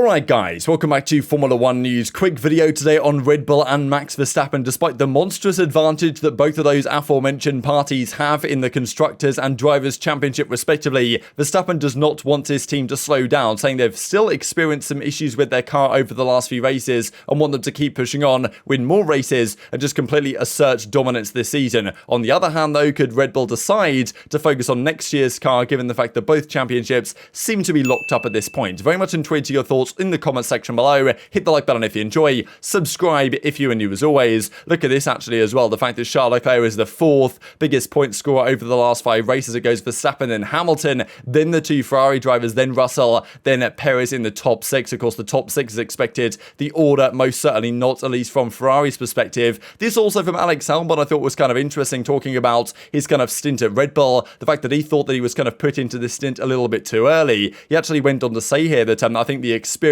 Alright guys, welcome back to Formula 1 News. Quick video today on Red Bull and Max Verstappen. Despite the monstrous advantage that both of those aforementioned parties have in the Constructors and Drivers' Championship respectively, Verstappen does not want his team to slow down, saying they've still experienced some issues with their car over the last few races and want them to keep pushing on, win more races and just completely assert dominance this season. On the other hand though, could Red Bull decide to focus on next year's car given the fact that both championships seem to be locked up at this point? Very much intrigued to your thoughts in the comment section below. Hit the like button if you enjoy, subscribe if you are new as always. Look at this actually as well, the fact that Charles Leclerc is the fourth biggest point scorer over the last 5 races. It goes Verstappen, then Hamilton, then the 2 Ferrari drivers, then Russell, then Perez in the top 6. Of course the top 6 is expected, the order most certainly not, at least from Ferrari's perspective. This also from Alex Albon I thought was kind of interesting, talking about his kind of stint at Red Bull, the fact that he thought that he was kind of put into this stint a little bit too early. He actually went on to say here that I think the experience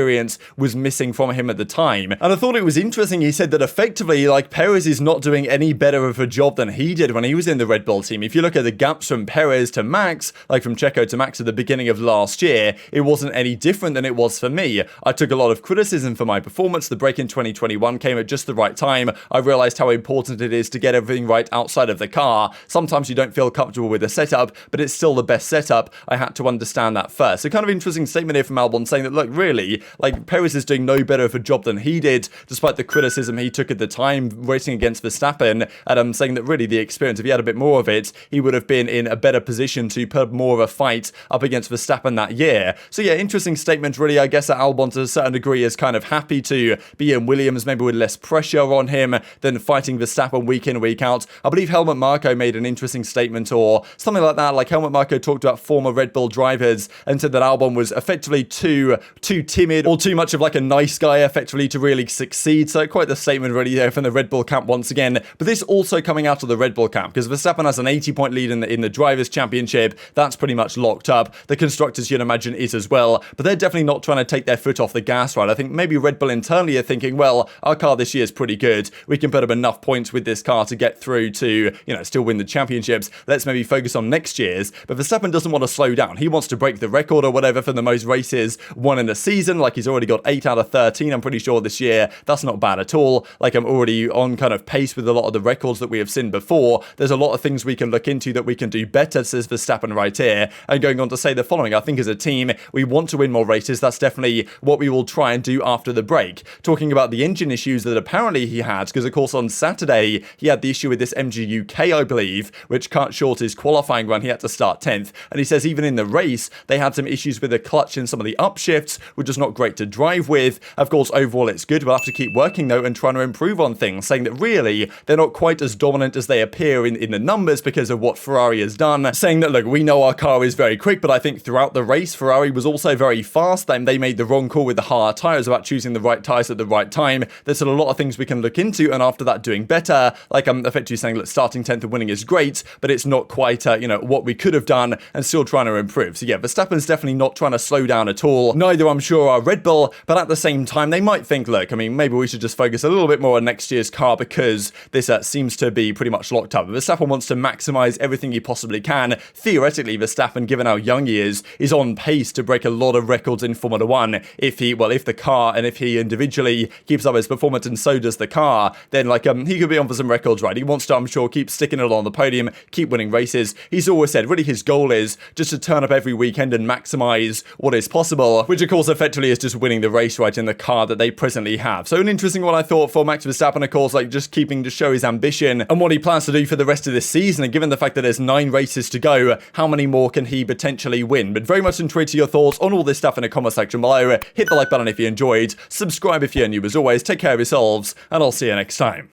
was missing from him at the time. And I thought it was interesting, he said that effectively, like, Perez is not doing any better of a job than he did when he was in the Red Bull team. If you look at the gaps from Perez to Max, like from Checo to Max at the beginning of last year, it wasn't any different than it was for me. I took a lot of criticism for my performance. The break in 2021 came at just the right time. I realized how important it is to get everything right outside of the car. Sometimes you don't feel comfortable with the setup, but it's still the best setup. I had to understand that first. So kind of interesting statement here from Albon, saying that, look, really, like, Perez is doing no better of a job than he did, despite the criticism he took at the time racing against Verstappen, and I'm saying that really the experience, if he had a bit more of it, he would have been in a better position to put more of a fight up against Verstappen that year. So yeah, interesting statement really. I guess that Albon to a certain degree is kind of happy to be in Williams, maybe with less pressure on him than fighting Verstappen week in, week out. I believe Helmut Marko made an interesting statement or something like that. Like, Helmut Marko talked about former Red Bull drivers and said that Albon was effectively too timid or too much of like a nice guy effectively to really succeed. So quite the statement really there from the Red Bull camp once again. But this also coming out of the Red Bull camp, because Verstappen has an 80-point lead in the Drivers' Championship. That's pretty much locked up. The Constructors, you'd imagine, is as well. But they're definitely not trying to take their foot off the gas, right? I think maybe Red Bull internally are thinking, well, our car this year is pretty good. We can put up enough points with this car to get through to, still win the championships. Let's maybe focus on next year's. But Verstappen doesn't want to slow down. He wants to break the record or whatever for the most races won in the season. Like, he's already got 8 out of 13, I'm pretty sure, this year. That's not bad at all. Like, I'm already on kind of pace with a lot of the records that we have seen before. There's a lot of things we can look into that we can do better, says Verstappen right here. And going on to say the following, I think as a team, we want to win more races. That's definitely what we will try and do after the break. Talking about the engine issues that apparently he had, because of course on Saturday, he had the issue with this MG UK, I believe, which cut short his qualifying run. He had to start 10th. And he says even in the race, they had some issues with the clutch and some of the upshifts, which is not great to drive with. Of course, overall it's good. We'll have to keep working though and trying to improve on things, saying that really they're not quite as dominant as they appear in the numbers because of what Ferrari has done. Saying that, look, we know our car is very quick, but I think throughout the race, Ferrari was also very fast. Then they made the wrong call with the hard tyres about choosing the right tyres at the right time. There's still a lot of things we can look into, and after that doing better. Like, I'm effectively saying, look, starting 10th and winning is great, but it's not quite, what we could have done, and still trying to improve. So yeah, Verstappen's definitely not trying to slow down at all. Neither, I'm sure, are Red Bull, but at the same time, they might think, look, I mean, maybe we should just focus a little bit more on next year's car because this seems to be pretty much locked up. Verstappen wants to maximize everything he possibly can. Theoretically, Verstappen, given how young he is on pace to break a lot of records in Formula 1. If the car and if he individually keeps up his performance and so does the car, then he could be on for some records, right? He wants to, I'm sure, keep sticking it on the podium, keep winning races. He's always said really his goal is just to turn up every weekend and maximize what is possible, which of course effectively is just winning the race, right, in the car that they presently have. So an interesting one I thought for Max Verstappen, of course, like just keeping to show his ambition and what he plans to do for the rest of this season. And given the fact that there's 9 races to go, how many more can he potentially win? But very much intrigued to your thoughts on all this stuff in the comment section below. Hit the like button if you enjoyed, subscribe if you're new as always, take care of yourselves, and I'll see you next time.